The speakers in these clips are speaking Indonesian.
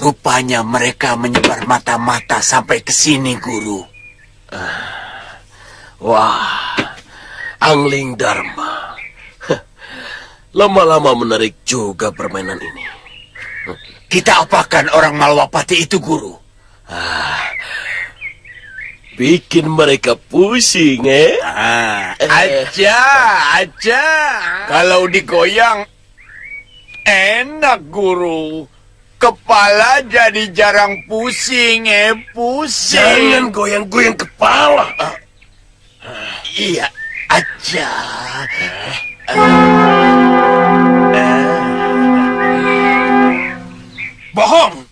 Rupanya mereka menyebar mata-mata sampai ke sini, Guru. Wah, Angling Dharma. Lama-lama menarik juga permainan ini. Kita apakan orang Malwapati itu, Guru? Bikin mereka pusing, Aja. Kalau digoyang, enak, Guru. Kepala jadi jarang pusing, pusing. Jangan goyang-goyang kepala. Iya, aja. Bohong!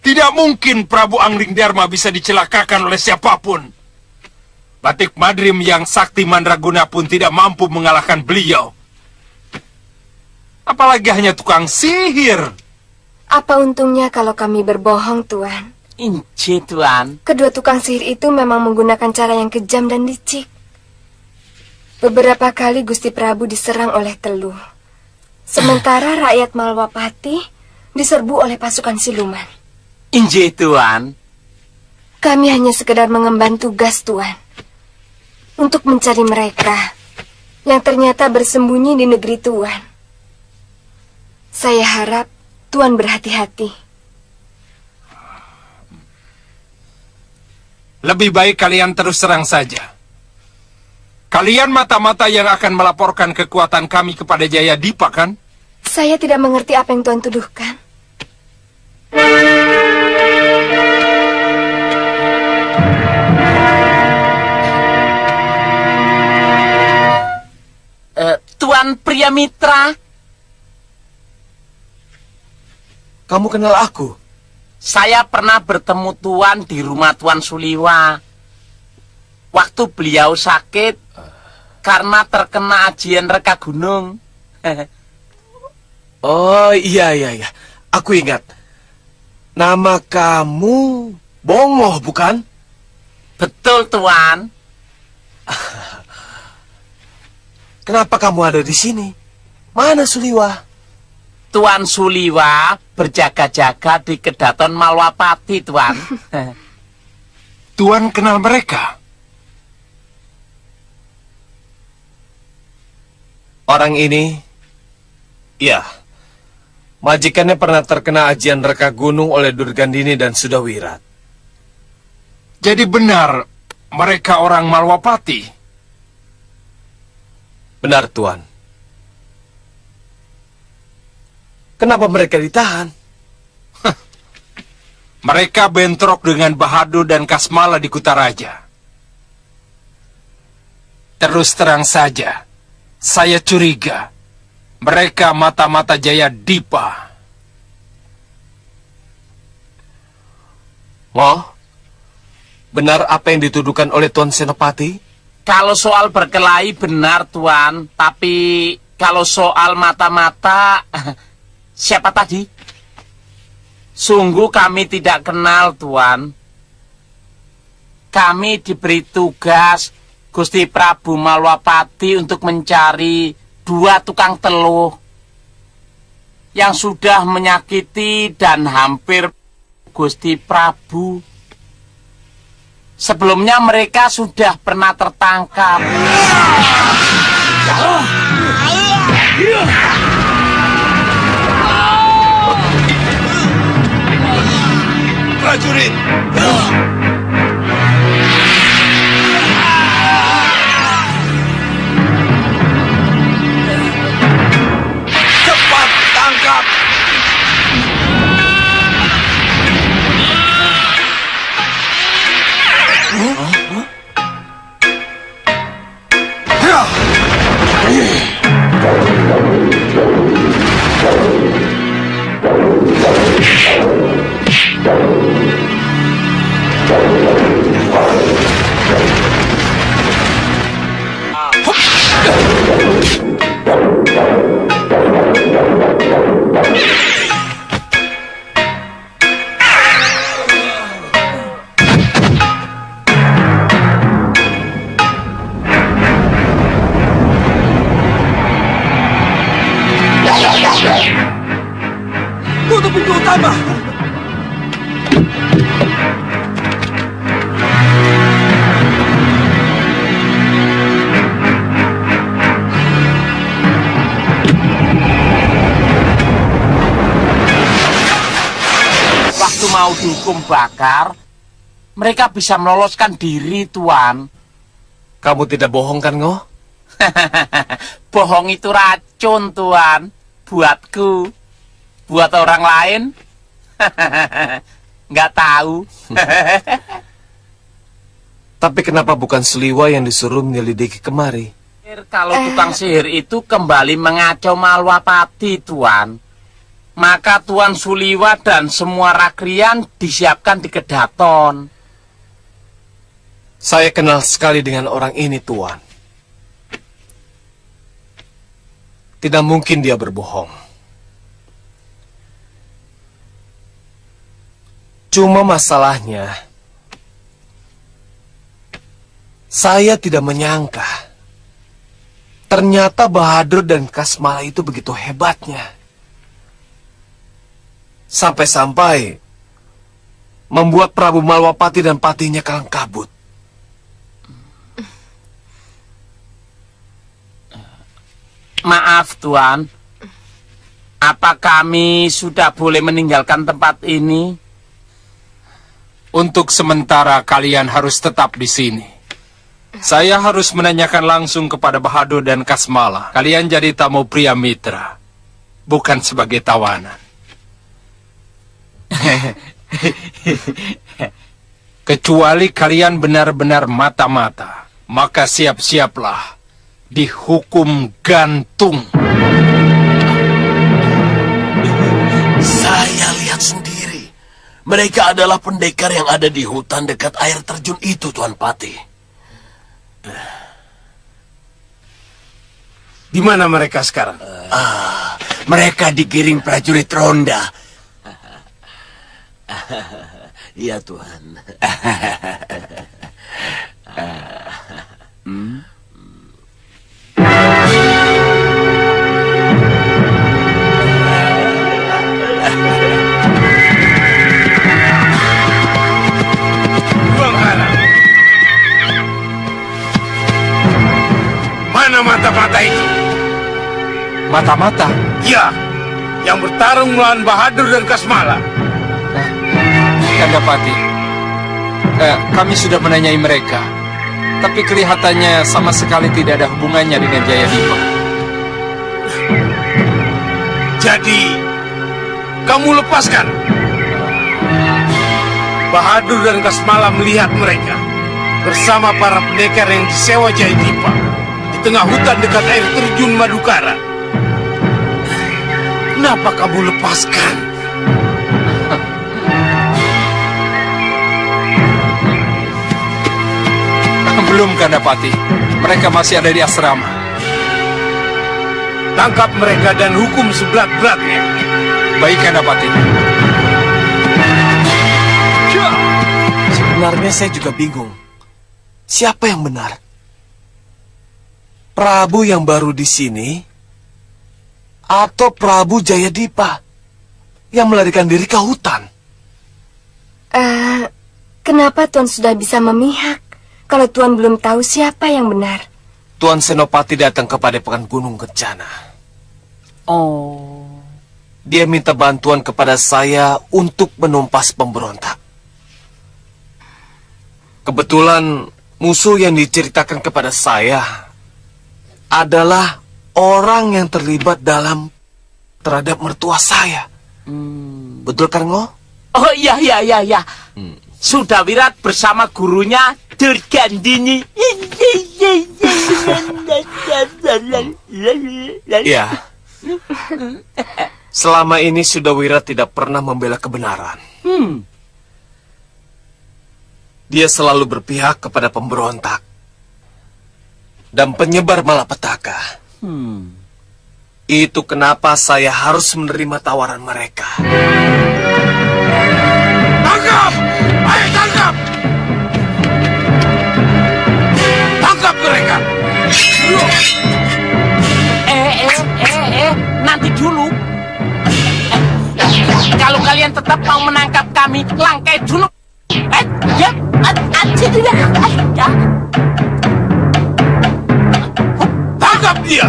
Tidak mungkin Prabu Angling Dharma bisa dicelakakan oleh siapapun. Batik Madrim yang sakti mandraguna pun tidak mampu mengalahkan beliau. Apalagi hanya tukang sihir. Apa untungnya kalau kami berbohong, Tuan? Inci, Tuan. Kedua tukang sihir itu memang menggunakan cara yang kejam dan licik. Beberapa kali Gusti Prabu diserang oleh Teluh. Sementara rakyat Malwapati diserbu oleh pasukan siluman. Inji, Tuan. Kami hanya sekedar mengemban tugas, Tuan. Untuk mencari mereka yang ternyata bersembunyi di negeri Tuan. Saya harap Tuan berhati-hati. Lebih baik kalian terus serang saja. Kalian mata-mata yang akan melaporkan kekuatan kami kepada Jayadipa, kan? Saya tidak mengerti apa yang Tuan tuduhkan. Tuan Priamitra. Kamu kenal aku? Saya pernah bertemu Tuan di rumah Tuan Suliwa. Waktu beliau sakit karena terkena ajian reka gunung. Oh, iya. Aku ingat. Nama kamu Bongoh, bukan? Betul, Tuan. Kenapa kamu ada di sini? Mana Suliwa? Tuan Suliwa berjaga-jaga di Kedaton Malwapati, Tuan. Tuan kenal mereka? Orang ini, ya, majikannya pernah terkena ajian reka gunung oleh Durgandini dan Sudawirat. Jadi benar mereka orang Malwapati. Benar, Tuan. Kenapa mereka ditahan? Mereka bentrok dengan Bahadur dan Kasmala di Kutaraja. Terus terang saja, saya curiga mereka mata-mata Jaya Dipa. Oh, benar apa yang dituduhkan oleh Tuan Senopati? Kalau soal berkelahi benar, Tuan. Tapi kalau soal mata-mata, siapa tadi? Sungguh kami tidak kenal, Tuan. Kami diberi tugas Gusti Prabu Malwapati untuk mencari 2 tukang teluh yang sudah menyakiti dan hampir Gusti Prabu. Sebelumnya mereka sudah pernah tertangkap. Prajurit! Cepat tangkap! Tutup pintu utama! Waktu mau dihukum bakar, mereka bisa meloloskan diri, Tuan. Kamu tidak bohong kan, Ngo? Bohong itu racun, Tuan. Buatku. Buat orang lain, nggak tahu. Tapi kenapa bukan Suliwa yang disuruh menyelidiki kemari? Kalau tukang sihir itu kembali mengacau Malwapati, Tuan, maka Tuan Suliwa dan semua rakrian disiapkan di Kedaton. Saya kenal sekali dengan orang ini, Tuan. Tidak mungkin dia berbohong. Cuma masalahnya, saya tidak menyangka ternyata Bahadur dan Kasmala itu begitu hebatnya. Sampai-sampai membuat Prabu Malwapati dan patinya kalang kabut. Maaf, Tuan. Apa kami sudah boleh meninggalkan tempat ini? Untuk sementara kalian harus tetap di sini. Saya harus menanyakan langsung kepada Bahadur dan Kasmala. Kalian jadi tamu pria mitra, bukan sebagai tawanan. Kecuali kalian benar-benar mata-mata, maka siap-siaplah dihukum gantung. Saya lihat sendiri. Mereka adalah pendekar yang ada di hutan dekat air terjun itu, Tuan Pati. Di mana mereka sekarang? Mereka digiring prajurit ronda. Iya, Tuan. Mana mata-mata itu? Mata-mata? Ya, yang bertarung melawan Bahadur dan Kasmala. Kandapati, kami sudah menanyai mereka, tapi kelihatannya sama sekali tidak ada hubungannya dengan Jayadipa. Jadi, kamu lepaskan. Bahadur dan Kasmala melihat mereka bersama para pendekar yang disewa Jayadipa di tengah hutan dekat air terjun Madukara. Kenapa kamu lepaskan? Belum, Kandapati. Mereka masih ada di asrama. Tangkap mereka dan hukum seberat-beratnya. Baik, Kandapati. Sebenarnya saya juga bingung. Siapa yang benar? Prabu yang baru di sini atau Prabu Jayadipa yang melarikan diri ke hutan? Kenapa Tuan sudah bisa memihak kalau Tuan belum tahu siapa yang benar? Tuan Senopati datang ke Padepokan Gunung Kencana. Oh. Dia minta bantuan kepada saya untuk menumpas pemberontak. Kebetulan musuh yang diceritakan kepada saya adalah orang yang terlibat terhadap mertua saya. Betul kan, Ngo? Oh iya. Sudah Wirat bersama gurunya Durgandini. Iya. Selama ini Sudawirat tidak pernah membela kebenaran. Dia selalu berpihak kepada pemberontak dan penyebar malapetaka. Itu kenapa saya harus menerima tawaran mereka. Tangkap! Ayo tangkap! Tangkap mereka! Nanti dulu. Kalau kalian tetap mau menangkap kami, langkai dulu. Tangkap dia!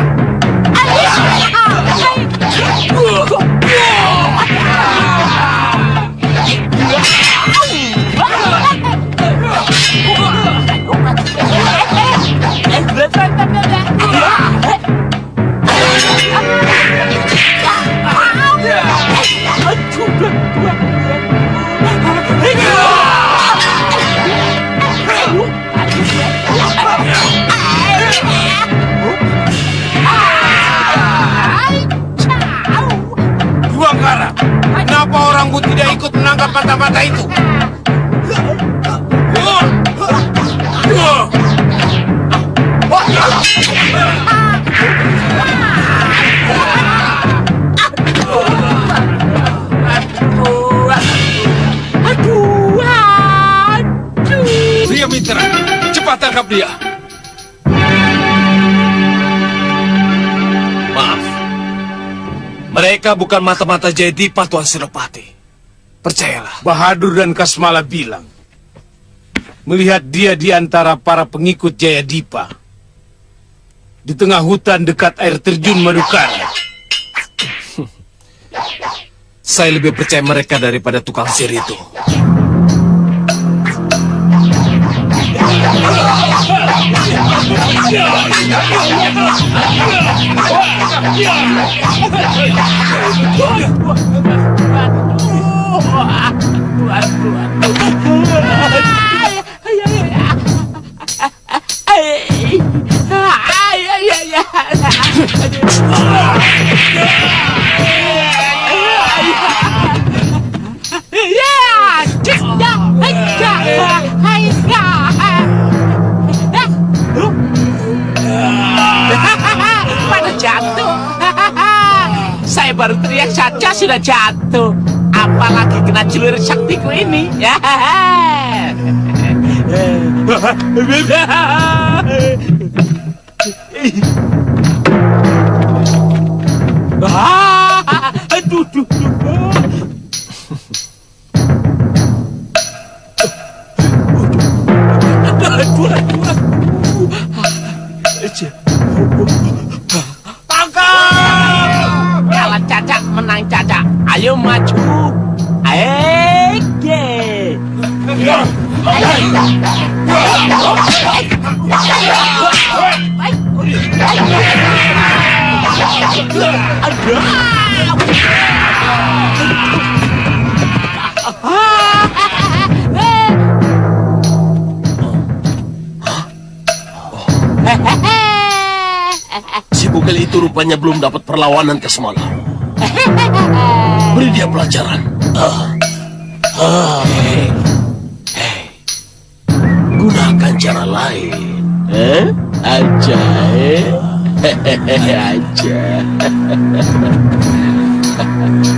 Juangkara, kenapa orangmu tidak ikut menangkap mata-mata itu? Ria Mitra, cepat tangkap dia. Maaf. Mereka bukan mata-mata Jayadipa, Tuan Senopati. Percayalah. Bahadur dan Kasmala bilang, melihat dia di antara para pengikut Jayadipa di tengah hutan dekat air terjun Madukara. Saya lebih percaya mereka daripada tukang sihir itu. Pada jatuh. Saya baru teriak saja sudah jatuh. Apalagi kena celurit saktiku ini. Aduh. Tangkap! Ayo maju. Ege. Si bugil itu rupanya belum dapat perlawanan ke semalam. Beri dia pelajaran. Gunakan cara lain. Aja, aja. Aduh.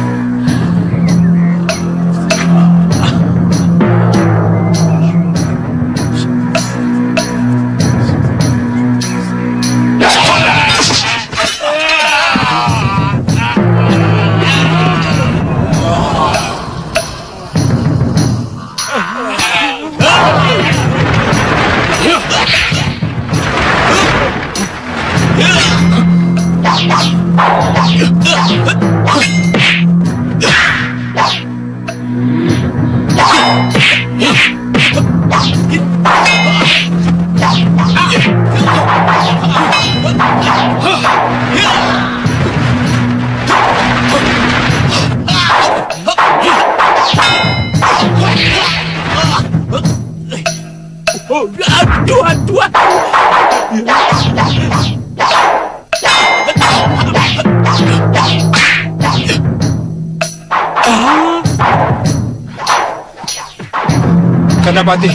Kanapati,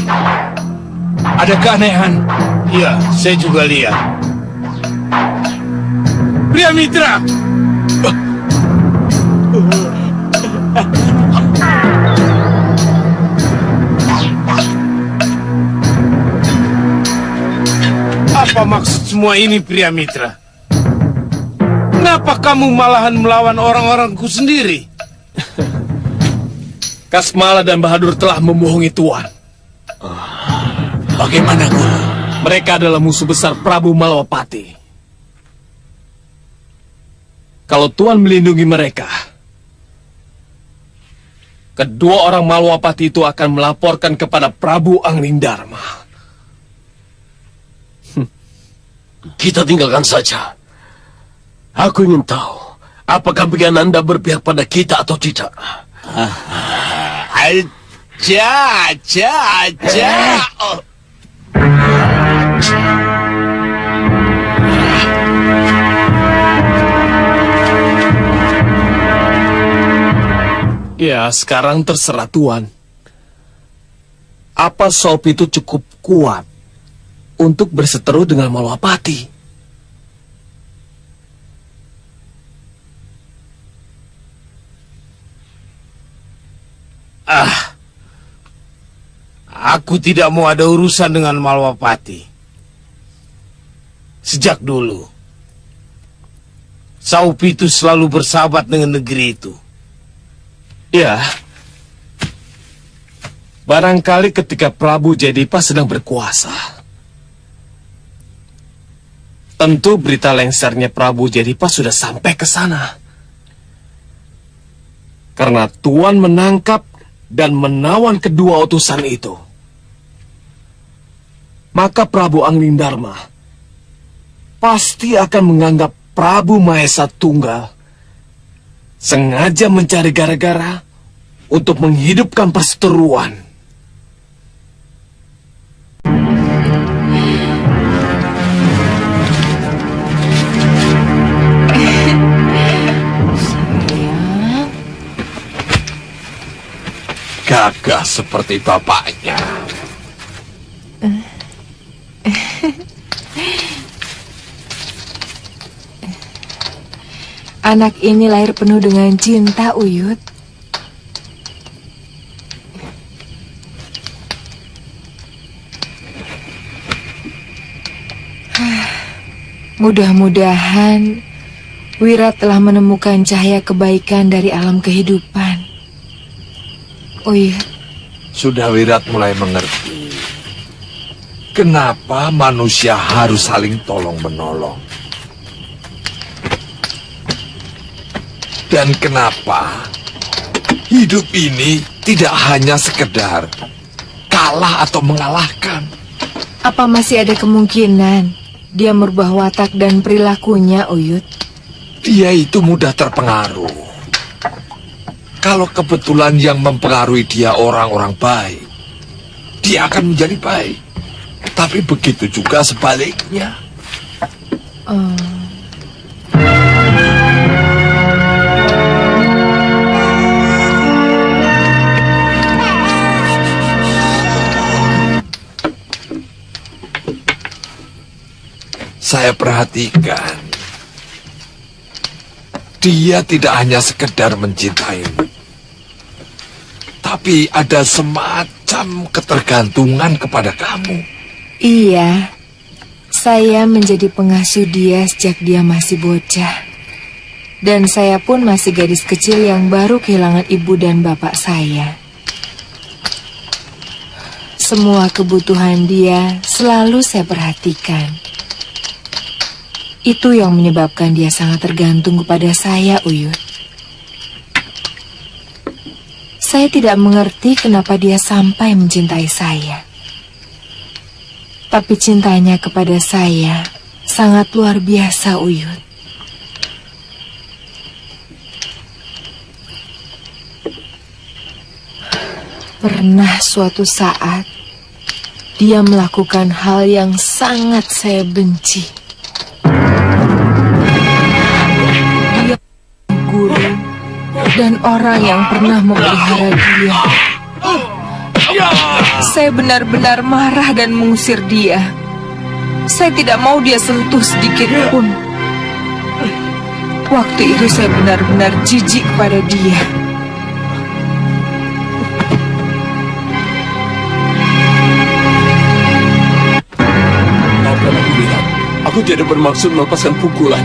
ada keanehan. Iya, saya juga lihat. Pria Mitra! Apa maksud semua ini, Pria Mitra? Kenapa kamu malahan melawan orang-orangku sendiri? Kasmala dan Bahadur telah membohongi Tuan. Bagaimana, Guru? Mereka adalah musuh besar Prabu Malawapati. Kalau Tuan melindungi mereka, kedua orang Malawapati itu akan melaporkan kepada Prabu Anglingdarma. Kita tinggalkan saja. Aku ingin tahu, apakah Anda berpihak pada kita atau tidak? Aja. Oh. Ya, sekarang terserah Tuan. Apa Sop itu cukup kuat untuk berseteru dengan Malawapati? Aku tidak mau ada urusan dengan Malawapati. Sejak dulu, Saupi itu selalu bersahabat dengan negeri itu. Ya. Barangkali ketika Prabu Jayadipa sedang berkuasa, tentu berita lengsernya Prabu Jayadipa sudah sampai ke sana. Karena Tuan menangkap dan menawan kedua utusan itu, maka Prabu Anglingdarma pasti akan menganggap Prabu Mahesa Tunggal sengaja mencari gara-gara untuk menghidupkan perseteruan. Gagah seperti bapaknya. Anak ini lahir penuh dengan cinta, Uyut. Mudah-mudahan Wira telah menemukan cahaya kebaikan dari alam kehidupan. Uyut. Sudah Wirat mulai mengerti kenapa manusia harus saling tolong-menolong. Dan kenapa Hidup ini tidak hanya sekedar kalah atau mengalahkan. Apa masih ada kemungkinan dia merubah watak dan perilakunya, Uyut? Dia itu mudah terpengaruh. Kalau kebetulan yang mempengaruhi dia orang-orang baik, dia akan menjadi baik. Tapi begitu juga sebaliknya. Saya perhatikan, dia tidak hanya sekedar mencintaimu, tapi ada semacam ketergantungan kepada kamu. Iya, saya menjadi pengasuh dia sejak dia masih bocah. Dan saya pun masih gadis kecil yang baru kehilangan ibu dan bapak saya. Semua kebutuhan dia selalu saya perhatikan. Itu yang menyebabkan dia sangat tergantung kepada saya, Uyut. Saya tidak mengerti kenapa dia sampai mencintai saya. Tapi cintanya kepada saya sangat luar biasa, Uyut. Pernah suatu saat, dia melakukan hal yang sangat saya benci. Dia guru dan orang yang pernah memelihara dia. Saya benar-benar marah dan mengusir dia. Saya tidak mau dia sentuh sedikit pun. Waktu itu saya benar-benar jijik pada dia. Maafkan aku, Wirat. Aku tidak bermaksud melepaskan pukulan.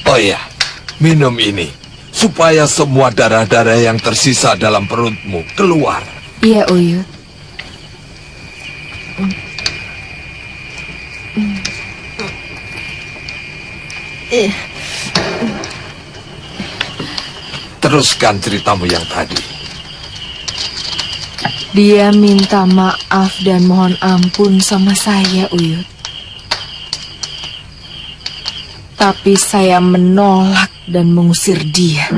Oh ya, minum ini supaya semua darah-darah yang tersisa dalam perutmu keluar. Iya, Uyut. Teruskan ceritamu yang tadi. Dia minta maaf dan mohon ampun sama saya, Uyut. Tapi saya menolak dan mengusir dia.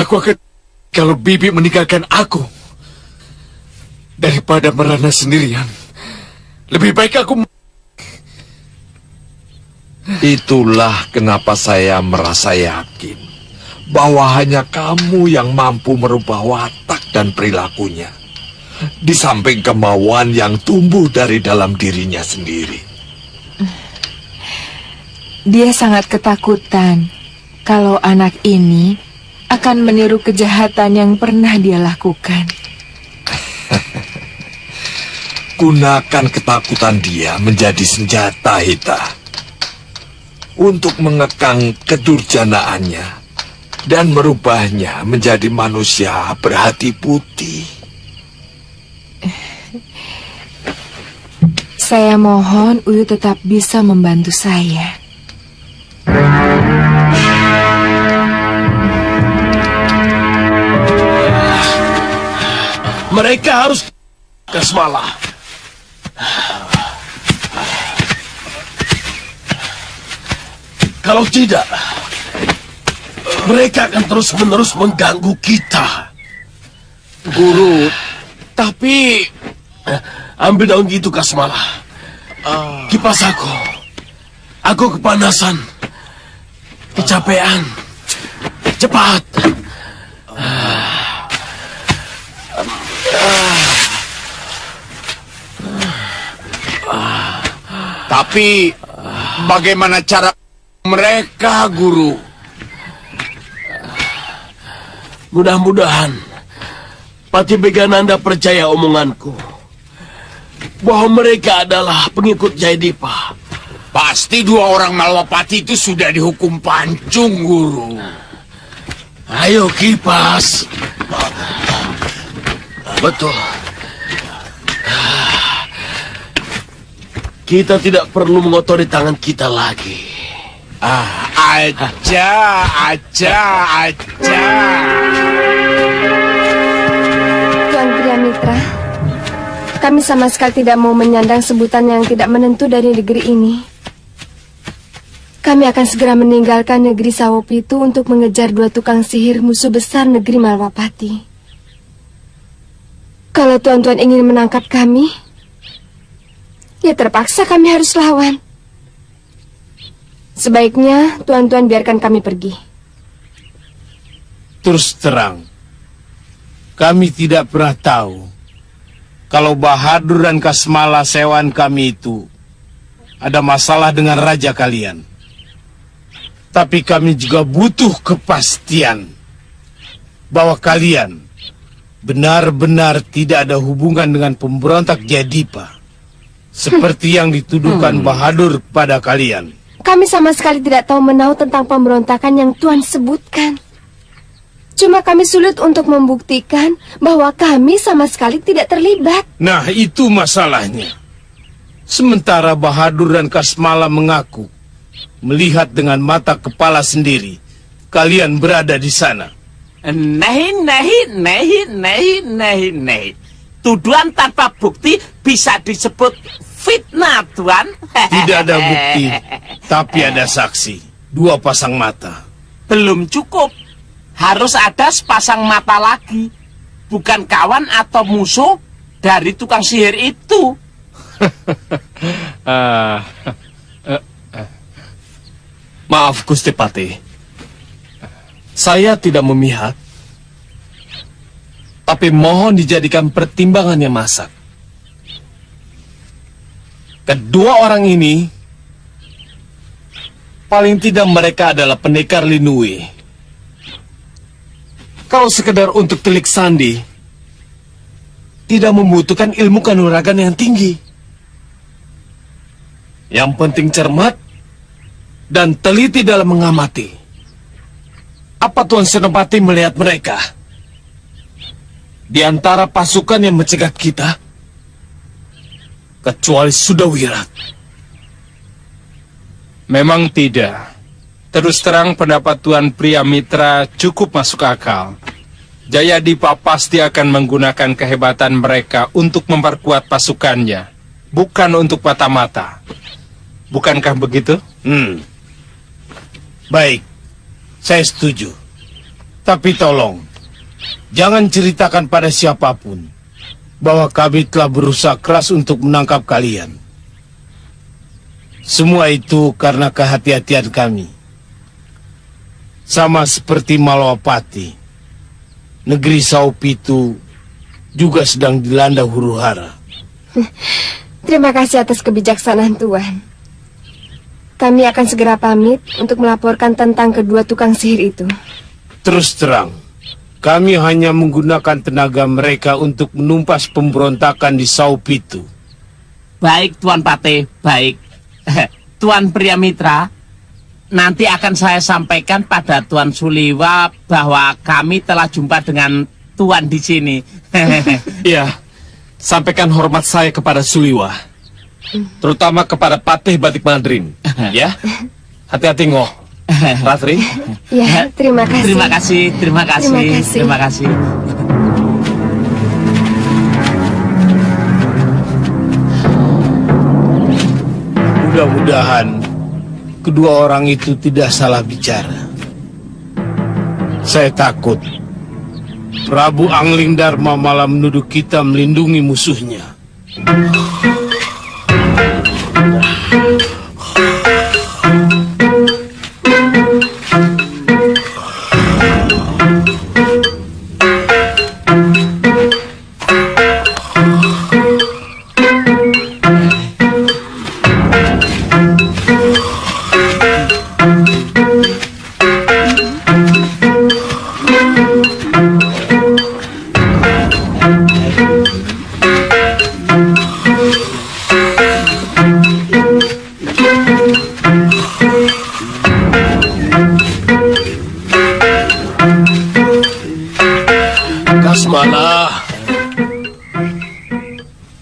Aku akan kalau Bibi meninggalkan aku daripada merana sendirian. Lebih baik aku. Itulah kenapa saya merasa yakin bahwa hanya kamu yang mampu merubah watak dan perilakunya, di samping kemauan yang tumbuh dari dalam dirinya sendiri. Dia sangat ketakutan kalau anak ini akan meniru kejahatan yang pernah dia lakukan. Gunakan ketakutan dia menjadi senjata, Hita, untuk mengekang kedurjanaannya dan merubahnya menjadi manusia berhati putih. Saya mohon Uyut tetap bisa membantu saya. Mereka harus ke Semala. Kalau tidak, mereka akan terus-menerus mengganggu kita. Guru, tapi... Ambil daun itu, Kasmala. Kipas aku. Aku kepanasan. Kecapean. Cepat. Tapi bagaimana cara mereka, Guru? Mudah-mudahan Pati Begananda percaya omonganku bahwa mereka adalah pengikut Jayadipa. Pasti 2 orang Malwapati itu sudah dihukum pancung, Guru. Ayo, Kipas. Betul. Kita tidak perlu mengotori tangan kita lagi. Aja. Tuan Priamitra, kami sama sekali tidak mau menyandang sebutan yang tidak menentu dari negeri ini. Kami akan segera meninggalkan negeri Sawopitu untuk mengejar 2 tukang sihir musuh besar negeri Malwapati. Kalau tuan-tuan ingin menangkap kami, ya terpaksa kami harus lawan. Sebaiknya tuan-tuan biarkan kami pergi. Terus terang, kami tidak pernah tahu kalau Bahadur dan Kasmala sewaan kami itu ada masalah dengan raja kalian. Tapi kami juga butuh kepastian bahwa kalian benar-benar tidak ada hubungan dengan pemberontak Jayadipa, seperti yang dituduhkan Bahadur pada kalian. Kami sama sekali tidak tahu menau tentang pemberontakan yang Tuan sebutkan. Cuma kami sulit untuk membuktikan bahwa kami sama sekali tidak terlibat. Nah, itu masalahnya. Sementara Bahadur dan Kasmala mengaku melihat dengan mata kepala sendiri kalian berada di sana. Nahi. Tuduhan tanpa bukti bisa disebut fitnah, Tuan. Tidak ada bukti, tapi ada saksi. 2 pasang mata. Belum cukup. Harus ada sepasang mata lagi. Bukan kawan atau musuh dari tukang sihir itu. Maaf, Gusti Pati. Saya tidak memihak. Tapi mohon dijadikan pertimbangan yang masak. Kedua orang ini, paling tidak mereka adalah pendekar Linui. Kalau sekedar untuk telik sandi, tidak membutuhkan ilmu kanuragan yang tinggi. Yang penting cermat dan teliti dalam mengamati. Apa Tuan Senopati melihat mereka? Di antara pasukan yang mencegat kita, kecuali Sudawirat. Memang tidak. Terus terang pendapat Tuan Priamitra cukup masuk akal. Jayadipa pasti akan menggunakan kehebatan mereka untuk memperkuat pasukannya, bukan untuk mata-mata. Bukankah begitu? Baik, saya setuju. Tapi tolong, jangan ceritakan pada siapapun bahwa kami telah berusaha keras untuk menangkap kalian. Semua itu karena kehati-hatian kami. Sama seperti Malwapati, negeri Sawopitu juga sedang dilanda huru-hara. Terima kasih atas kebijaksanaan Tuan. Kami akan segera pamit untuk melaporkan tentang kedua tukang sihir itu. Terus terang, kami hanya menggunakan tenaga mereka untuk menumpas pemberontakan di Sawopitu. Baik, Tuan Pate, baik. Tuan Priamitra, nanti akan saya sampaikan pada Tuan Suliwa bahwa kami telah jumpa dengan Tuan di sini. Iya, sampaikan hormat saya kepada Suliwa, terutama kepada Patih Batik Madrin. Ya, hati-hati Ngoh. Ratri. Ya, terima kasih. Terima kasih, terima kasih, terima kasih. Mudah-mudahan kedua orang itu tidak salah bicara. Saya takut Prabu Angling Dharma malah menuduh kita melindungi musuhnya. Kasmala,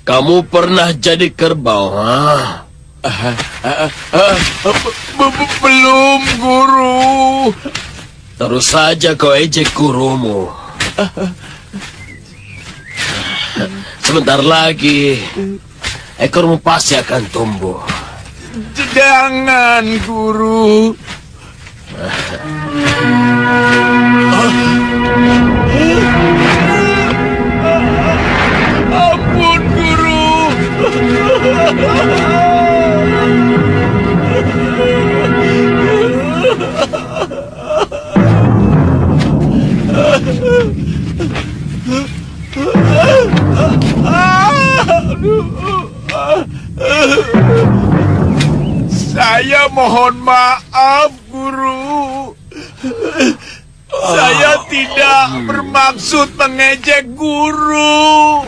kamu pernah jadi kerbau, ha? Belum, Guru. Terus saja kau ejek gurumu. Sebentar lagi, ekormu pasti akan tumbuh. Jangan, Guru. Ampun, Guru. Saya mohon maaf, Guru. Saya tidak bermaksud mengejek Guru.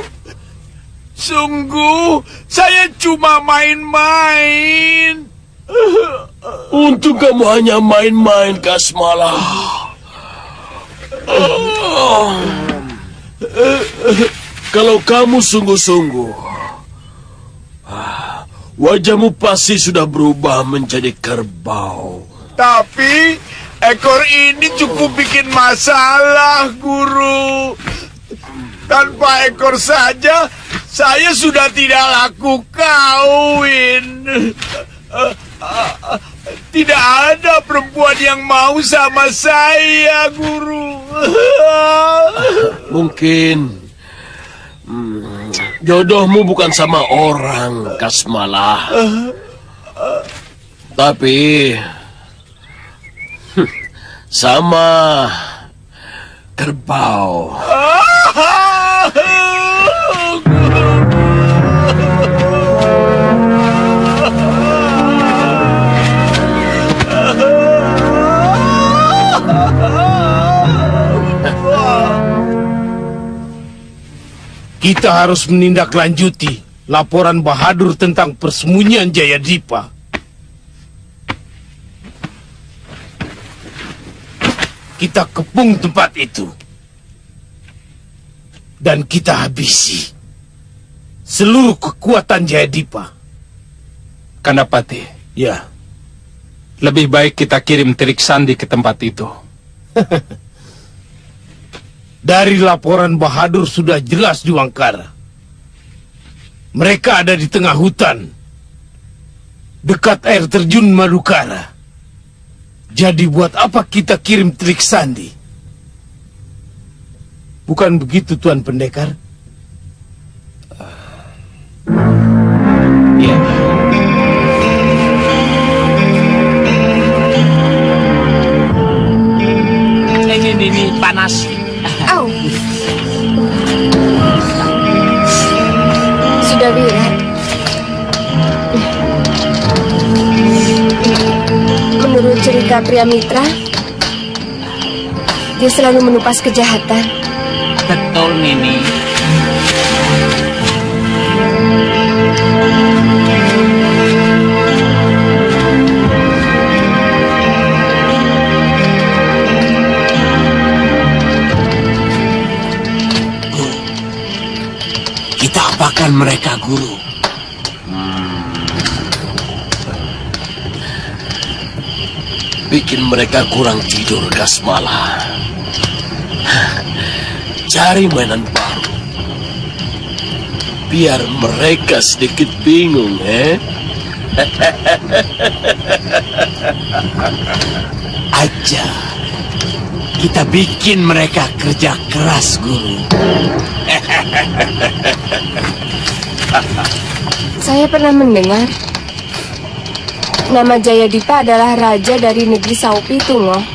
Sungguh, saya cuma main-main. Untung kamu hanya main-main, Kasmala. Kalau kamu sungguh-sungguh, wajahmu pasti sudah berubah menjadi kerbau. Tapi ekor ini cukup bikin masalah, Guru. Tanpa ekor saja, saya sudah tidak laku kawin. Tidak ada perempuan yang mau sama saya, Guru. Mungkin jodohmu bukan sama orang, Kasmala. Tapi sama kerbau. Kita harus menindaklanjuti laporan Bahadur tentang persembunyian Jayadipa. Kita kepung tempat itu. Dan kita habisi seluruh kekuatan Jayadipa. Kandapati, Ya, lebih baik kita kirim Telik Sandi ke tempat itu. dari laporan Bahadur sudah jelas di Wangkara. Mereka ada di tengah hutan, dekat air terjun Madukara. Jadi buat apa kita kirim Telik Sandi? Bukan begitu, Tuan Pendekar? Ya. Ini panas. Au. Sudah Wirat. Menurut cerita pria mitra, dia selalu menupas kejahatan. Betul, Nini. Kita apakan mereka, Guru? Bikin mereka kurang tidur, Kasmala. Cari mainan baru. Biar mereka sedikit bingung, Aja. Kita bikin mereka kerja keras, Guru. Saya pernah mendengar nama Jayadipa adalah raja dari negeri Saupi itu, Ngoh.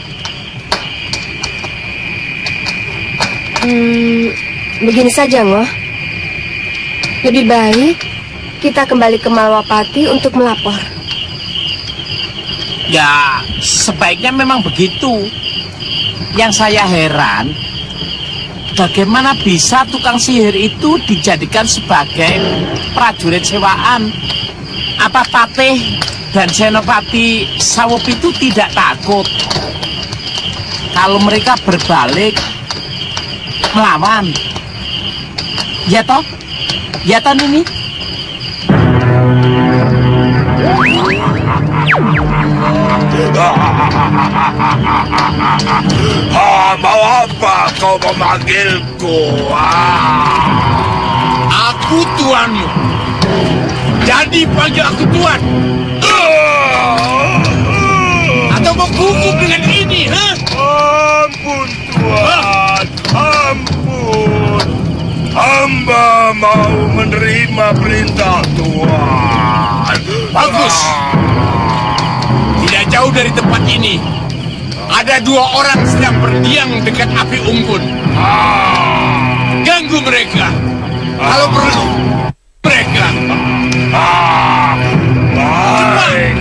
Begini saja, Ngoh. Lebih baik kita kembali ke Malwapati untuk melapor. Ya, sebaiknya memang begitu. Yang saya heran, bagaimana bisa tukang sihir itu dijadikan sebagai prajurit sewaan? Apa Patih dan Senopati Sawup itu tidak takut kalau mereka berbalik melawan? Ya toh? Ya toh, Nini? Mau apa kau memanggilku? Aku tuanmu. Jadi panggil aku tuan. Atau mau gugup dengan ini, ha? Ampun Tuan, ampun. Hamba mau menerima perintah Tuan. Bagus. Tidak jauh dari tempat ini ada 2 orang sedang berdiam dekat api unggun. Ganggu mereka. Kalau perlu, mereka. Baik.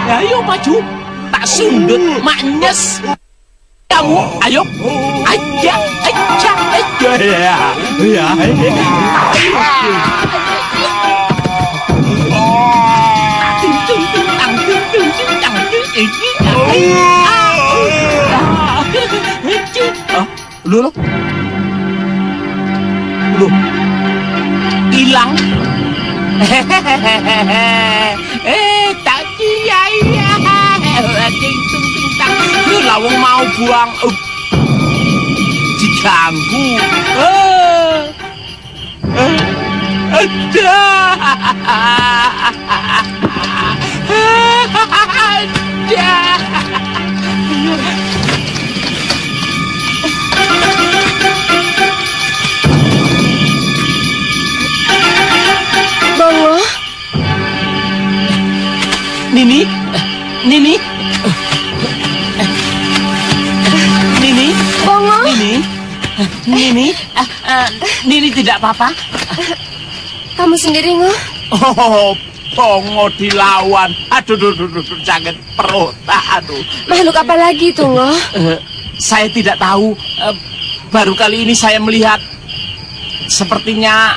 Ayo maju, tak sundut, maknyes. Kamu, ayo, aja, ya. Lu, hilang. Tak iya. Lu lawang mau buang. Diganggu. Ada. Bongo, Nini, Bongo. Nini tidak apa-apa. Kamu sendiri, Ngoh? Oh, Bongo dilawan. Aduh, sakit perut. Aduh. Makhluk apa lagi itu, Ngoh? Saya tidak tahu. Baru kali ini saya melihat sepertinya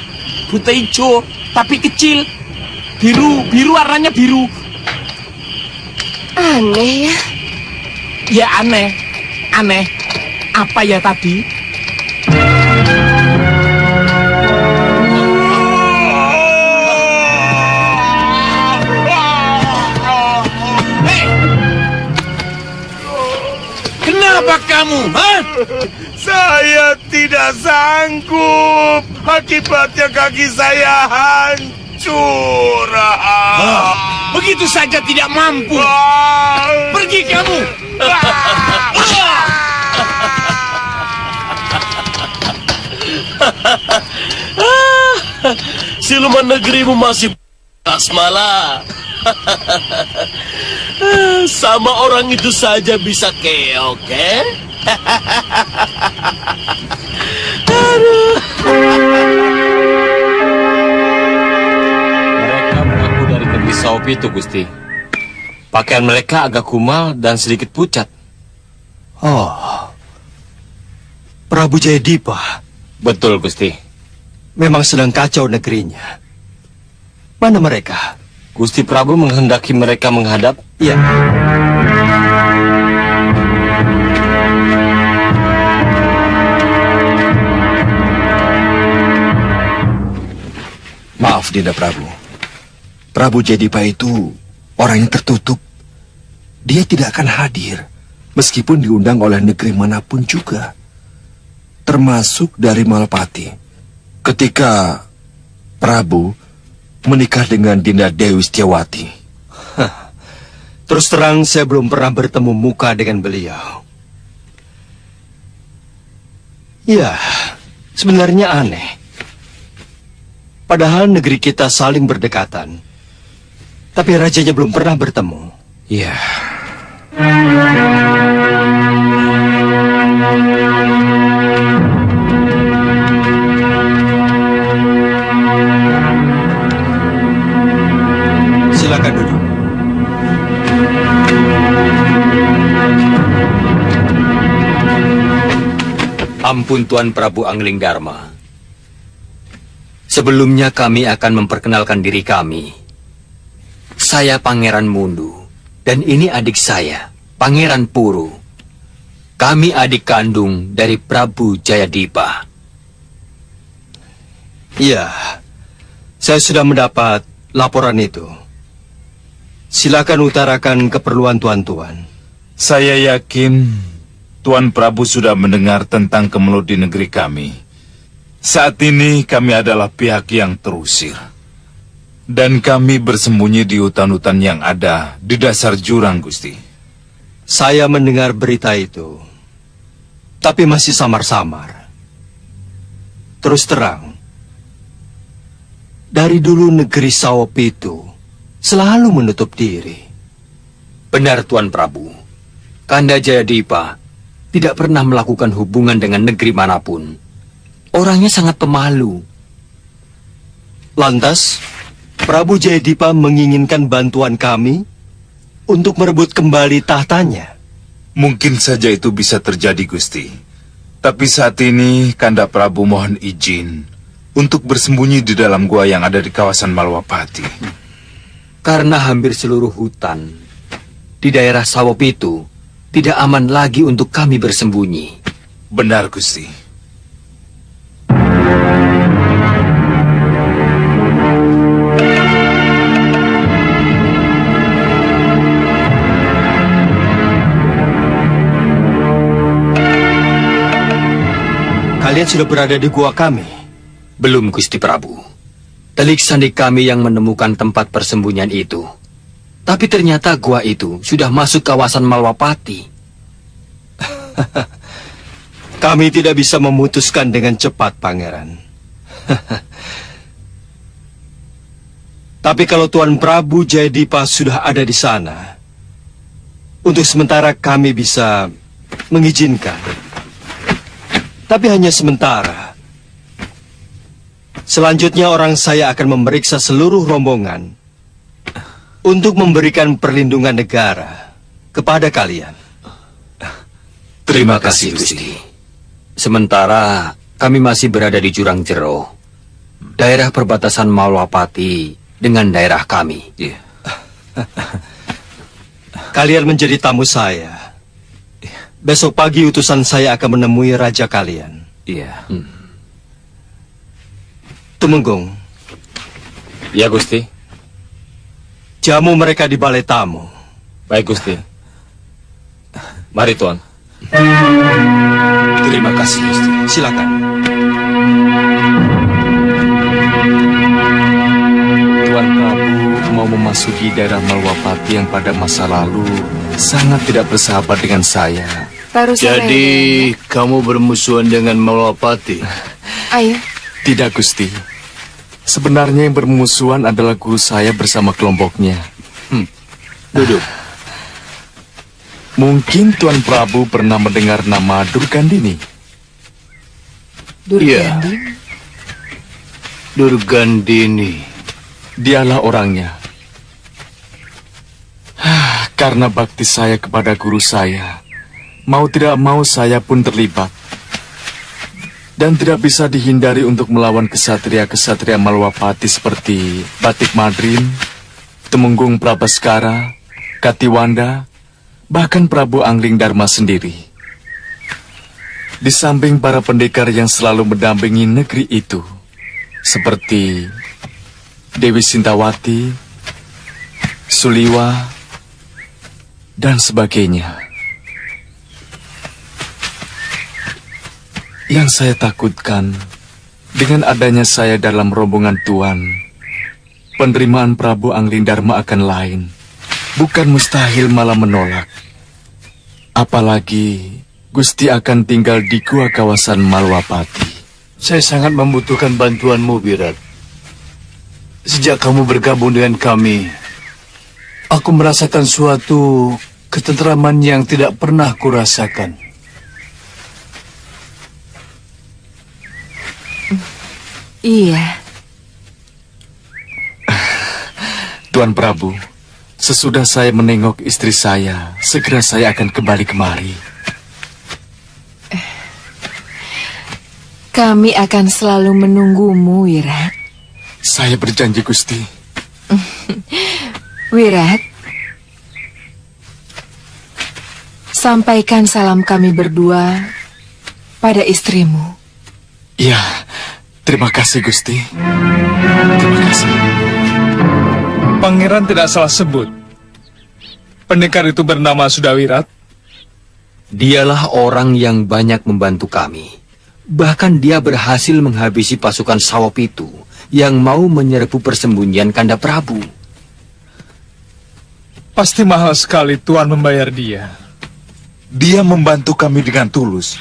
buta hijau, tapi kecil. Biru warnanya biru. Aneh ya. Ya aneh. Apa ya tadi? Kenapa kamu, ha? Saya tidak sanggup. Akibatnya kaki saya hancur. begitu saja tidak mampu. Pergi kamu. Siluman negerimu masih Kasmala. Sama orang itu saja bisa keok, Mereka mengaku dari negeri Saopi itu, Gusti. Pakaian mereka agak kumal dan sedikit pucat. Oh, Prabu Jayadipa. Betul, Gusti. Memang sedang kacau negerinya. Mana mereka? Gusti Prabu menghendaki mereka menghadap. Ya. Maaf, Dinda Prabu. Prabu Jayadipa itu orang yang tertutup. Dia tidak akan hadir, meskipun diundang oleh negeri manapun juga. Termasuk dari Malapati. Ketika Prabu menikah dengan Dinda Dewi Setiawati. Terus terang saya belum pernah bertemu muka dengan beliau. Ya, sebenarnya aneh. Padahal negeri kita saling berdekatan. Tapi rajanya belum pernah bertemu. Ya. Silakan duduk. Ampun Tuan Prabu Angling Dharma. Sebelumnya kami akan memperkenalkan diri kami. Saya Pangeran Mundu, dan ini adik saya, Pangeran Puru. Kami adik kandung dari Prabu Jayadipa. Iya, saya sudah mendapat laporan itu. Silakan utarakan keperluan tuan-tuan. Saya yakin Tuan Prabu sudah mendengar tentang kemelut di negeri kami. Saat ini kami adalah pihak yang terusir. Dan kami bersembunyi di hutan-hutan yang ada di dasar jurang, Gusti. Saya mendengar berita itu, tapi masih samar-samar. Terus terang, dari dulu negeri Saopi itu selalu menutup diri. Benar Tuan Prabu. Kanda Jayadipa tidak pernah melakukan hubungan dengan negeri manapun. Orangnya sangat pemalu. Lantas, Prabu Jayadipa menginginkan bantuan kami untuk merebut kembali tahtanya. Mungkin saja itu bisa terjadi, Gusti. Tapi saat ini Kanda Prabu mohon izin untuk bersembunyi di dalam gua yang ada di kawasan Malwapati. Karena hampir seluruh hutan di daerah Sawop itu tidak aman lagi untuk kami bersembunyi. Benar, Gusti. Kalian sudah berada di gua kami? Belum, Gusti Prabu. Telik sandi kami yang menemukan tempat persembunyian itu. Tapi ternyata gua itu sudah masuk kawasan Malwapati. Kami tidak bisa memutuskan dengan cepat, Pangeran. Tapi kalau Tuan Prabu Jayadipa sudah ada di sana, untuk sementara kami bisa mengizinkan. Tapi hanya sementara. Selanjutnya orang saya akan memeriksa seluruh rombongan untuk memberikan perlindungan negara kepada kalian. Terima kasih, Gusti. Sementara kami masih berada di Jurang Jero, daerah perbatasan Malwapati dengan daerah kami. Kalian menjadi tamu saya. Besok pagi utusan saya akan menemui raja kalian. Iya. Tumenggung. Ya, Gusti. Jamu mereka di balai tamu. Baik, Gusti. Mari, Tuan. Terima kasih, Gusti. Silakan. Tuan Prabu mau memasuki daerah Malwapati yang pada masa lalu sangat tidak bersahabat dengan saya. Jadi, kamu bermusuhan dengan Malwapati? Ayo. Tidak, Gusti. Sebenarnya yang bermusuhan adalah guru saya bersama kelompoknya. Duduk. Mungkin Tuan Prabu pernah mendengar nama Durgandini. Durgandini? Durgandini. Dialah orangnya. Karena bakti saya kepada guru saya, mau tidak mau saya pun terlibat. Dan tidak bisa dihindari untuk melawan kesatria-kesatria Malwapati seperti Batik Madrin, Temenggung Prabaskara, Katiwanda, bahkan Prabu Angling Dharma sendiri. Di samping para pendekar yang selalu mendampingi negeri itu, seperti Dewi Sintawati, Suliwa, dan sebagainya. Yang saya takutkan, dengan adanya saya dalam rombongan Tuan, penerimaan Prabu Angling Dharma akan lain. Bukan mustahil, malah menolak. Apalagi Gusti akan tinggal di gua kawasan Malwapati. Saya sangat membutuhkan bantuanmu, Wirat. Sejak kamu bergabung dengan kami, aku merasakan suatu ketentraman yang tidak pernah kurasakan. Iya. Tuan Prabu, sesudah saya menengok istri saya, segera saya akan kembali kemari. Kami akan selalu menunggumu, Wirat. Saya berjanji, Gusti. Wirat, sampaikan salam kami berdua pada istrimu. Iya, terima kasih, Gusti. Terima kasih. Pangeran tidak salah sebut. Pendekar itu bernama Sudawirat. Dialah orang yang banyak membantu kami. Bahkan dia berhasil menghabisi pasukan Sawop itu yang mau menyerbu persembunyian Kanda Prabu. Pasti mahal sekali Tuan membayar dia. Dia membantu kami dengan tulus.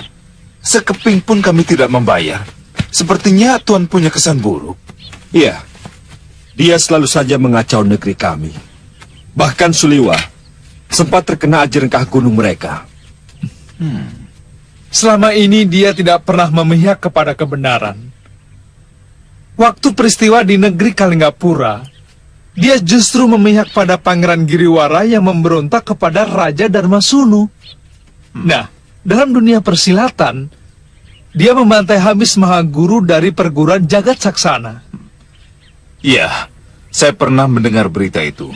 Sekeping pun kami tidak membayar. Sepertinya Tuan punya kesan buruk. Iya, dia selalu saja mengacau negeri kami. Bahkan Suliwa sempat terkena ajarengkah gunung mereka. Selama ini dia tidak pernah memihak kepada kebenaran. Waktu peristiwa di negeri Kalinggapura, dia justru memihak pada Pangeran Giriwara yang memberontak kepada Raja Darmasunu. Nah, dalam dunia persilatan, dia membantai habis Mahaguru dari perguruan Jagat Saksana. Iya, saya pernah mendengar berita itu.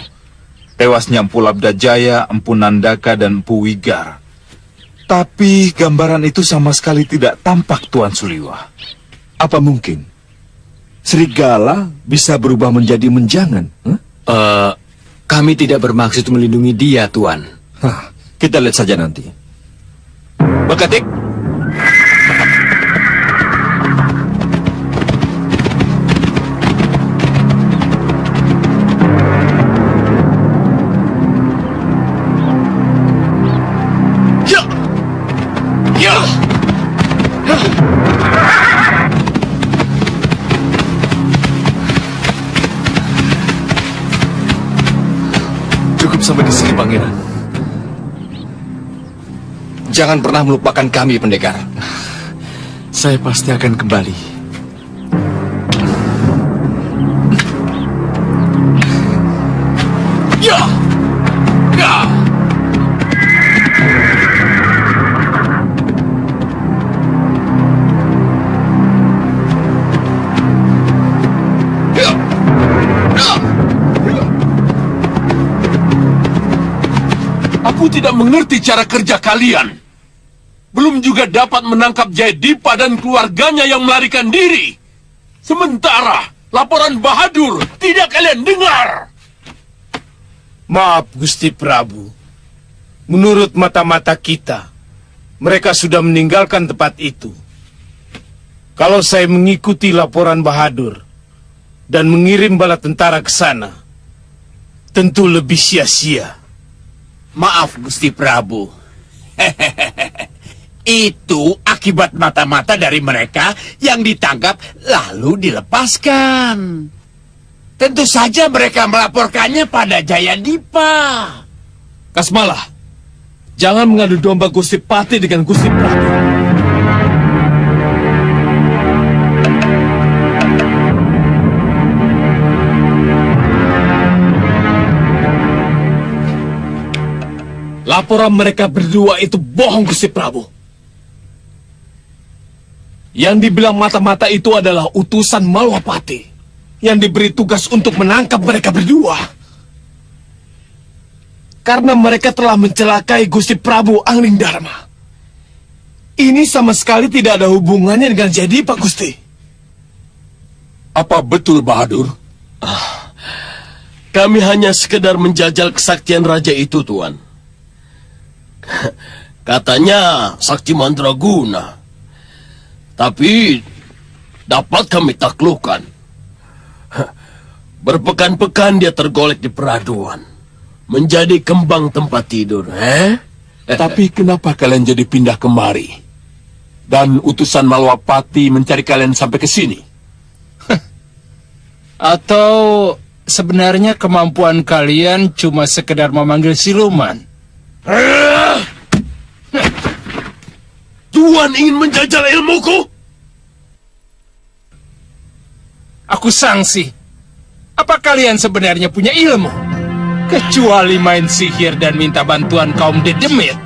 Tewasnya Empu Labda Jaya, Empu Nandaka, dan Empu Wigar. Tapi gambaran itu sama sekali tidak tampak, Tuan Suliwa. Apa mungkin serigala bisa berubah menjadi menjangan? Kami tidak bermaksud melindungi dia, Tuan. Kita lihat saja nanti. Bakatik. Cukup sampai di sini, Pangeran. Jangan pernah melupakan kami, pendekar. Saya pasti akan kembali. Ya! Ya! Aku tidak mengerti cara kerja kalian. Belum juga dapat menangkap Jayadipa dan keluarganya yang melarikan diri. Sementara laporan Bahadur tidak kalian dengar. Maaf, Gusti Prabu. Menurut mata-mata kita, mereka sudah meninggalkan tempat itu. Kalau saya mengikuti laporan Bahadur dan mengirim bala tentara ke sana, tentu lebih sia-sia. Maaf, Gusti Prabu. Itu akibat mata-mata dari mereka yang ditangkap lalu dilepaskan. Tentu saja mereka melaporkannya pada Jayadipa. Kasmala, jangan mengadu domba Gusti Pati dengan Gusti Prabu. Laporan mereka berdua itu bohong, Gusti Prabu. Yang dibilang mata-mata itu adalah utusan Malwapati yang diberi tugas untuk menangkap mereka berdua. Karena mereka telah mencelakai Gusti Prabu Anglingdarma. Ini sama sekali tidak ada hubungannya dengan Jayadipa, Gusti. Apa betul, Bahadur? Kami hanya sekedar menjajal kesaktian raja itu, Tuan. Katanya sakti mandraguna. Tapi dapat kami taklukkan. Berpekan-pekan dia tergolek di peraduan. Menjadi kembang tempat tidur, Tapi kenapa kalian jadi pindah kemari? Dan utusan Malwapati mencari kalian sampai ke sini? Atau sebenarnya kemampuan kalian cuma sekedar memanggil siluman? Tuan ingin menjajal ilmuku? Aku sangsi. Apa kalian sebenarnya punya ilmu? Kecuali main sihir dan minta bantuan kaum dedemit.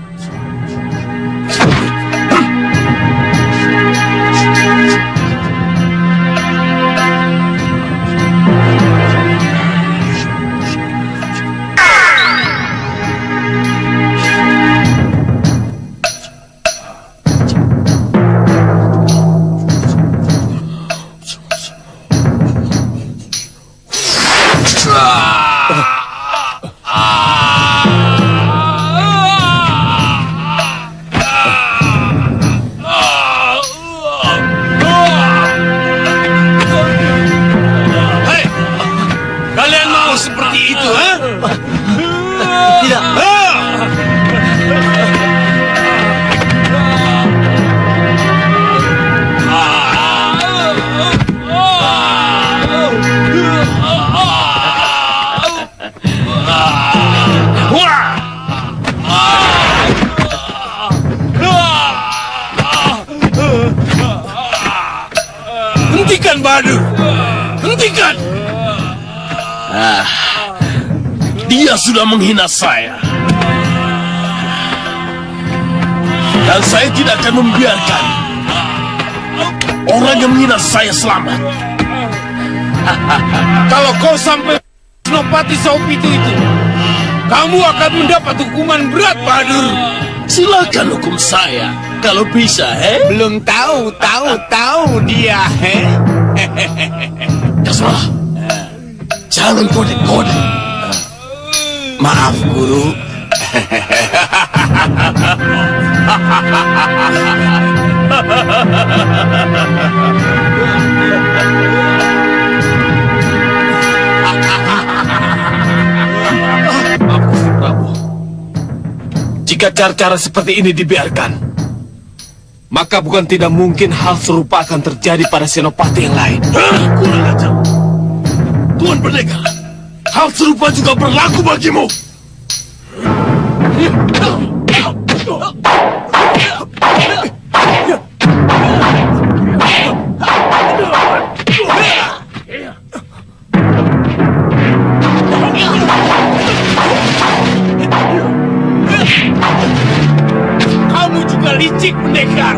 Hentikan, Bahadur! Hentikan! Dia sudah menghina saya. Dan saya tidak akan membiarkan orang yang menghina saya selamat. Kalau kau sampai Senopati Saupiti itu, kamu akan mendapat hukuman berat, Bahadur. Silakan hukum saya, kalau bisa, Belum tahu dia, Kasmala, jangan kode-kode. Maaf, Guru. Jika cara-cara seperti ini dibiarkan, maka bukan tidak mungkin hal serupa akan terjadi pada senopati yang lain. Kurang ajar. Tuan Pendekar, hal serupa juga berlaku bagimu. Kamu juga licik, Pendekar.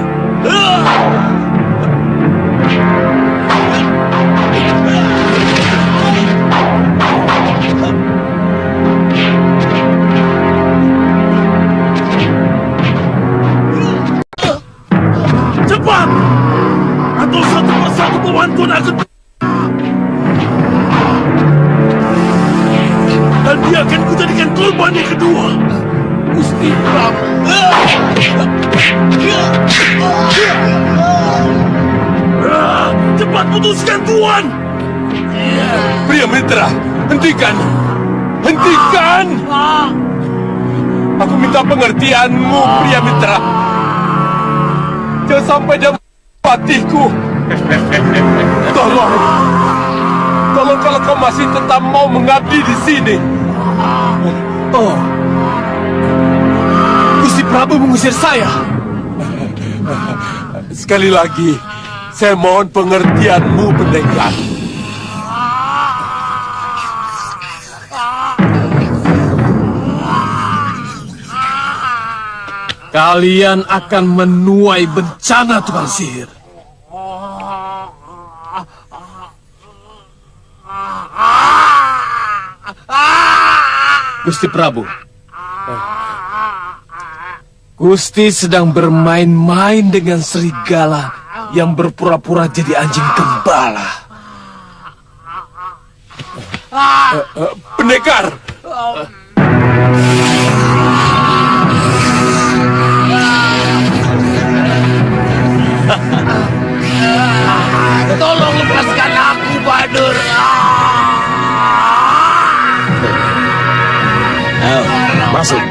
Cepat! Atau satu persatu pembantuan akan... Dan dia akan kujadikan korban yang kedua. Gusti Prabu. Cepat putuskan, Tuan! Pria Mitra, hentikan! Hentikan! Aku minta pengertianmu, pria mitra. Jangan sampai dia matiku. Tolong kalau kau masih tetap mau mengabdi di sini. Oh, Gusti Prabu mengusir saya. Sekali lagi, saya mohon pengertianmu, pendekar. Kalian akan menuai bencana, tukang sihir. Gusti Prabu, Gusti sedang bermain-main dengan serigala yang berpura-pura jadi anjing gembala. Pendekar! Tolong lepaskan aku, Badur. Ayo, masuk.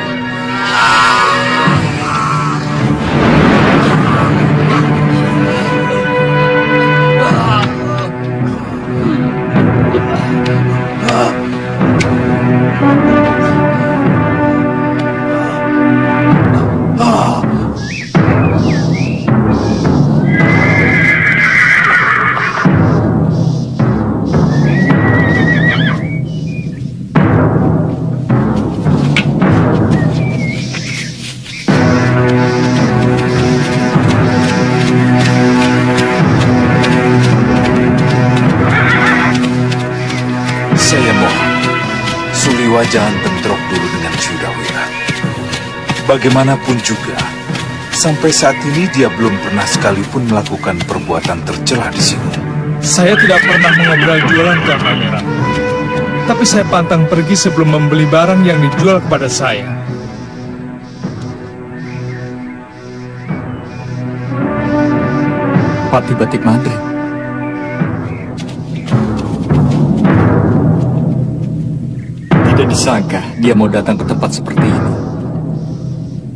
Jangan bentrok dulu dengan Sudawira. Bagaimanapun juga, sampai saat ini dia belum pernah sekalipun melakukan perbuatan tercela di sini. Saya tidak pernah mengobrol jualan ke pangeran. Tapi saya pantang pergi sebelum membeli barang yang dijual kepada saya. Pati Batik Mandri. Tidak disangka dia mau datang ke tempat seperti ini.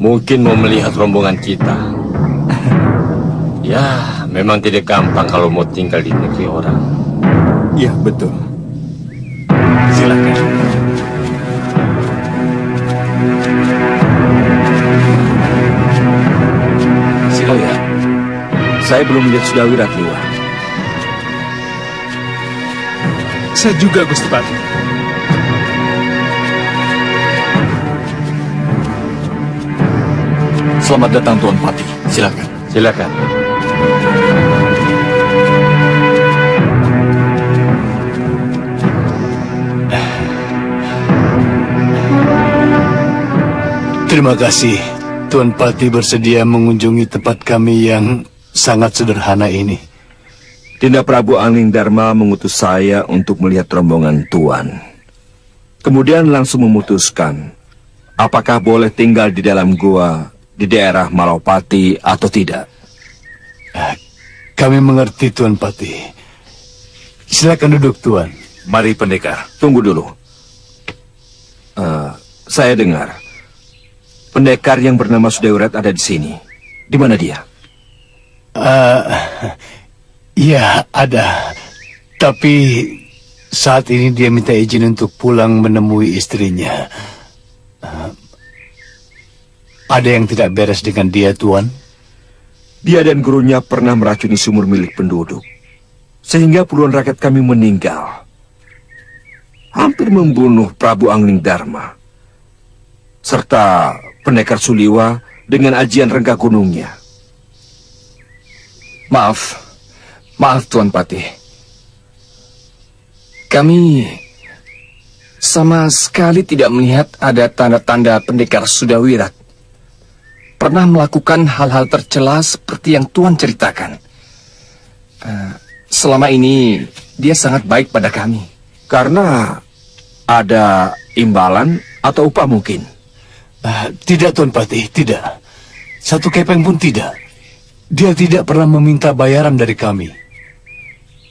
Mungkin mau melihat rombongan kita. Ya, memang tidak gampang kalau mau tinggal di negeri orang. Iya, betul. Silakan. Silakan. Saya belum melihat Sudawira keluar. Saya juga, Gusti Pati. Selamat datang, Tuan Pati. Silakan. Silakan. Terima kasih, Tuan Pati bersedia mengunjungi tempat kami yang sangat sederhana ini. Dinda Prabu Angling Dharma mengutus saya untuk melihat rombongan Tuan. Kemudian langsung memutuskan apakah boleh tinggal di dalam gua di daerah Malawpati atau tidak. Kami mengerti, Tuan Pati. Silakan duduk, Tuan. Mari, pendekar. Tunggu dulu. Saya dengar pendekar yang bernama Sudawira ada di sini. Di mana dia? Ya, ada. Tapi saat ini dia minta izin untuk pulang menemui istrinya. Ada yang tidak beres dengan dia, Tuan? Dia dan gurunya pernah meracuni sumur milik penduduk, sehingga puluhan rakyat kami meninggal. Hampir membunuh Prabu Angling Dharma, serta pendekar Suliwa dengan ajian Rengga Gunungnya. Maaf Tuan Pati. Kami sama sekali tidak melihat ada tanda-tanda pendekar Sudawira pernah melakukan hal-hal tercela seperti yang Tuan ceritakan. Selama ini dia sangat baik pada kami. Karena ada imbalan atau upah mungkin? Tidak, Tuan Pati, tidak. Satu kepeng pun tidak. Dia tidak pernah meminta bayaran dari kami.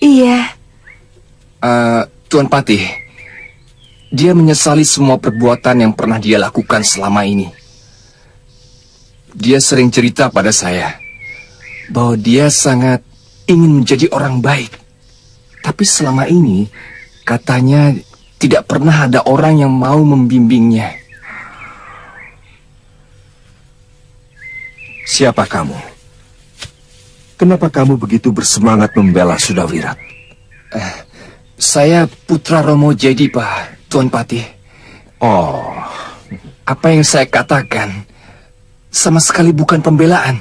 Iya. Tuan Pati, dia menyesali semua perbuatan yang pernah dia lakukan selama ini. Dia sering cerita pada saya bahwa dia sangat ingin menjadi orang baik. Tapi selama ini, katanya tidak pernah ada orang yang mau membimbingnya. Siapa kamu? Kenapa kamu begitu bersemangat membela Sudawirat? Saya putra Romo Jayadipa, Tuan Patih. Oh, apa yang saya katakan sama sekali bukan pembelaan.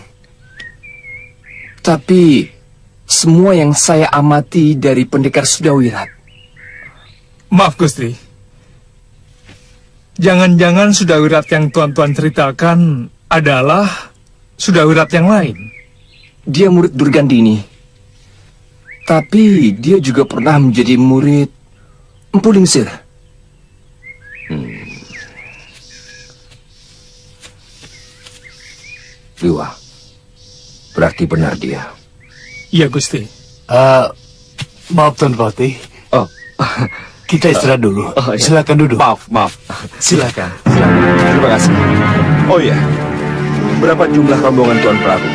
Tapi semua yang saya amati dari pendekar Sudawirat. Maaf Gusti. Jangan-jangan Sudawirat yang tuan-tuan ceritakan adalah Sudawirat yang lain. Dia murid Durgandini. Tapi dia juga pernah menjadi murid Empu Lingsir. Liwa, berarti benar dia. Iya Gusti. Maaf Tuan Patih. Oh, kita istirahat dulu. Oh, iya. Silakan duduk. Maaf. Silakan. Terima kasih. Oh ya, berapa jumlah rombongan Tuan Prabu?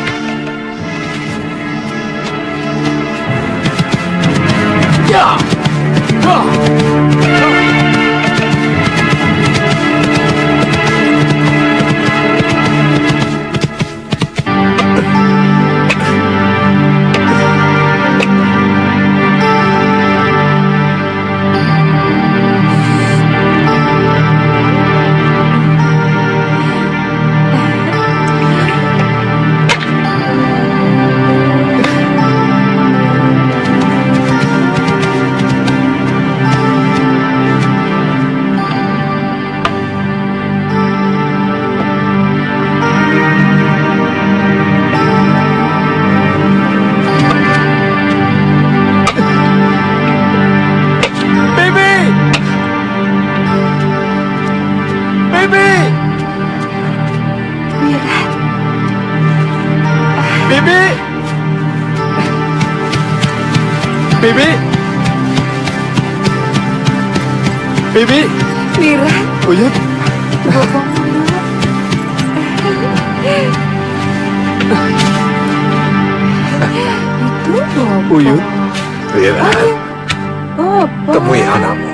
Ya. Bibi. Wira. Uyut. Bopong dulu. Itu Bopong. Uyut. Wira, Bopong. temui anakmu.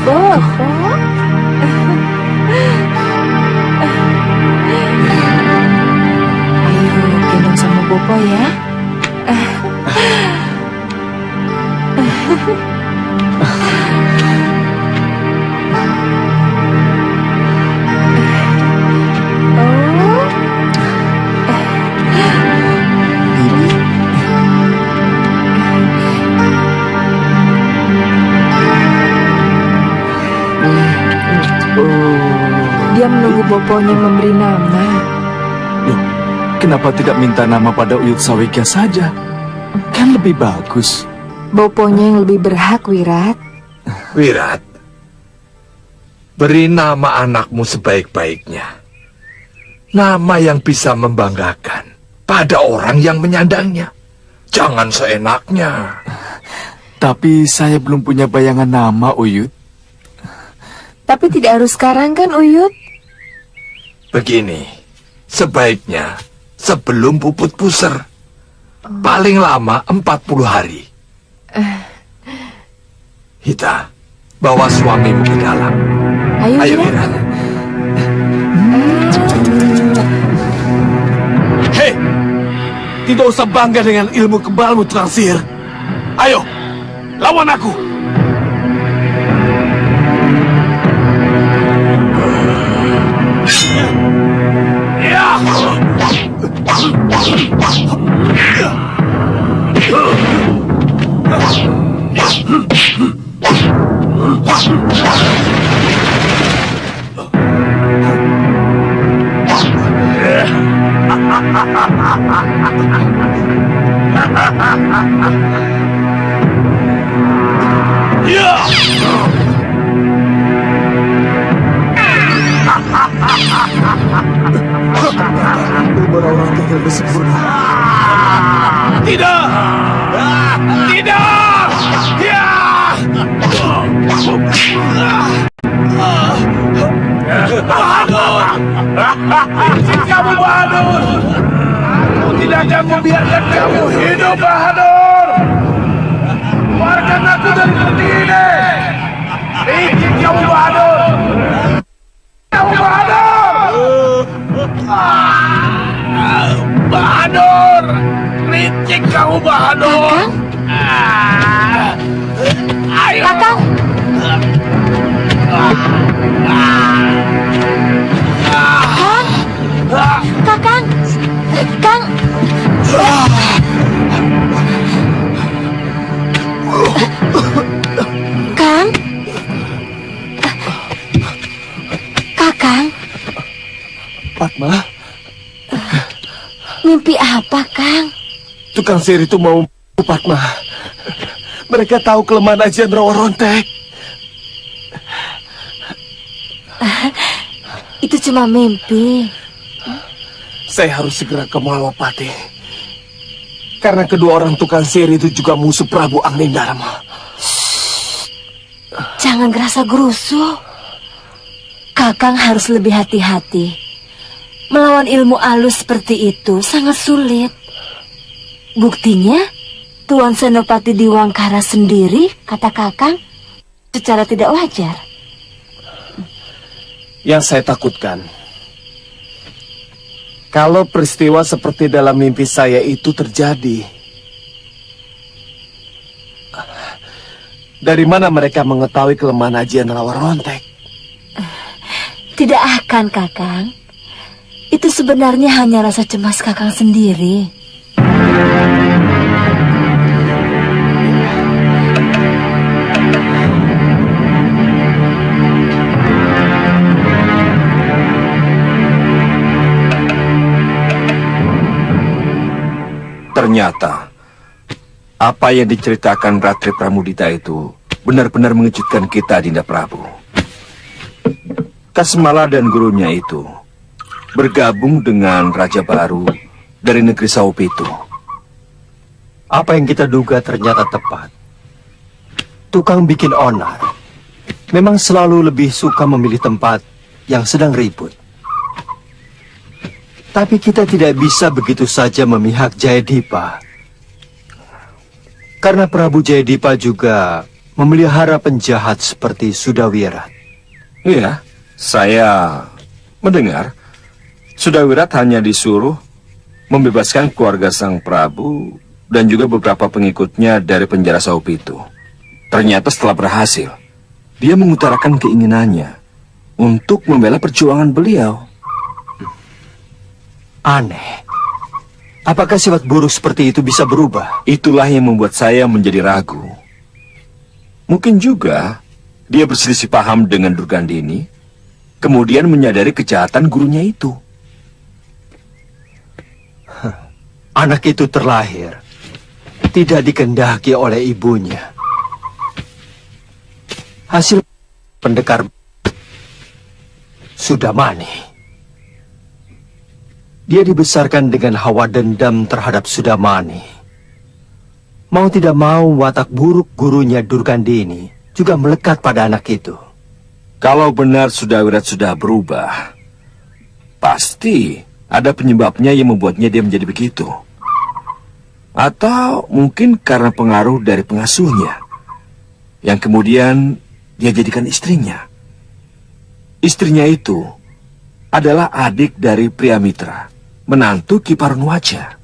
Bopong. Ayo gendong sama Bopo ya. Dia menunggu Boponya memberi nama. Loh, kenapa tidak minta nama pada Uyut Sawika saja? Kan lebih bagus. Boponya yang lebih berhak, Wirat. Wirat, beri nama anakmu sebaik-baiknya. Nama yang bisa membanggakan pada orang yang menyandangnya. Jangan seenaknya. Tapi saya belum punya bayangan nama, Uyut. Tapi tidak harus sekarang kan, Uyut? Begini, sebaiknya sebelum puput puser. Paling lama 40 hari. Hita, bawa suamimu ke dalam. Ayo, Wirat. Hei, tidak usah bangga dengan ilmu kebalmu, tukang sihir. Ayo, lawan aku. Orang tinggal bersempurna. Tidak! Tidak! Ya! Licik kamu, Bahadur! Aku tidak akan membiarkan kamu hidup, Bahadur! Keluarkan aku dari peti ini! Licik kamu, Bahadur! Kamu, Bahadur! Bahadur! Licik kamu, Bahadur! Ayo! Kakang! Kakang! Kang! Kang? Kakang? Padma, Mimpi apa, Kang? tukang sihir itu mau Padma. Mereka tahu kelemahan ajian rawa rontek. Itu cuma mimpi. Saya harus segera ke Malwapati. Karena kedua orang tukang sihir itu juga musuh Prabu Angnindharma. Jangan gerasa gerusu. Kakang harus lebih hati-hati. Melawan ilmu alus seperti itu sangat sulit. Buktinya, Tuan Senopati Diwangkara sendiri, kata Kakang, secara tidak wajar. Yang saya takutkan, kalau peristiwa seperti dalam mimpi saya itu terjadi, dari mana mereka mengetahui kelemahan ajian rawa rontek? Tidak akan, Kakang. Itu sebenarnya hanya rasa cemas Kakang sendiri. Ternyata, apa yang diceritakan Ratri Pramudita itu benar-benar mengejutkan kita, Dinda Prabu. Kasmala dan gurunya itu bergabung dengan raja baru dari negeri Saupitu. Apa yang kita duga ternyata tepat. Tukang bikin onar memang selalu lebih suka memilih tempat yang sedang ribut. Tapi kita tidak bisa begitu saja memihak Jayadipa. Karena Prabu Jayadipa juga memelihara penjahat seperti Sudawirat. Iya, saya mendengar Sudawirat hanya disuruh membebaskan keluarga sang Prabu dan juga beberapa pengikutnya dari penjara Saupitu. Ternyata setelah berhasil, dia mengutarakan keinginannya untuk membela perjuangan beliau. Aneh. Apakah sifat buruk seperti itu bisa berubah? Itulah yang membuat saya menjadi ragu. Mungkin juga dia berselisih paham dengan Durgandini, kemudian menyadari kejahatan gurunya itu. Anak itu terlahir tidak dikehendaki oleh ibunya. Hasil pendekar Sudamani. Dia dibesarkan dengan hawa dendam terhadap Sudamani. Mau tidak mau, watak buruk gurunya Durgandini juga melekat pada anak itu. Kalau benar Sudawirat sudah berubah, pasti ada penyebabnya yang membuatnya dia menjadi begitu. Atau mungkin karena pengaruh dari pengasuhnya, yang kemudian dia jadikan istrinya. Istrinya itu adalah adik dari Priamitra, menantu Ki Parunwaja.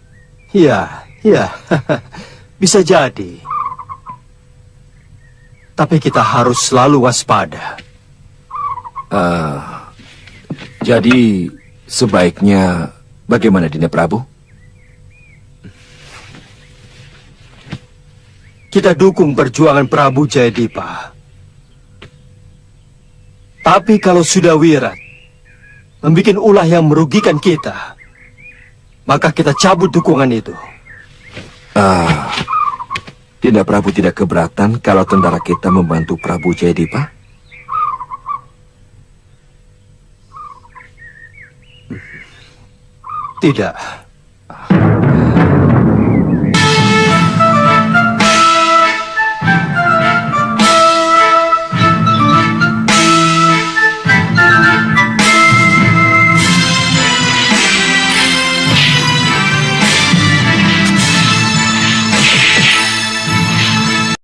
Ya, bisa jadi. Tapi kita harus selalu waspada. Jadi sebaiknya bagaimana, Dinda Prabu? Kita dukung perjuangan Prabu Jayadipa. Tapi kalau Sudawirat membuat ulah yang merugikan kita, maka kita cabut dukungan itu. Dinda Prabu tidak keberatan kalau tentara kita membantu Prabu Jayadipa? Tidak.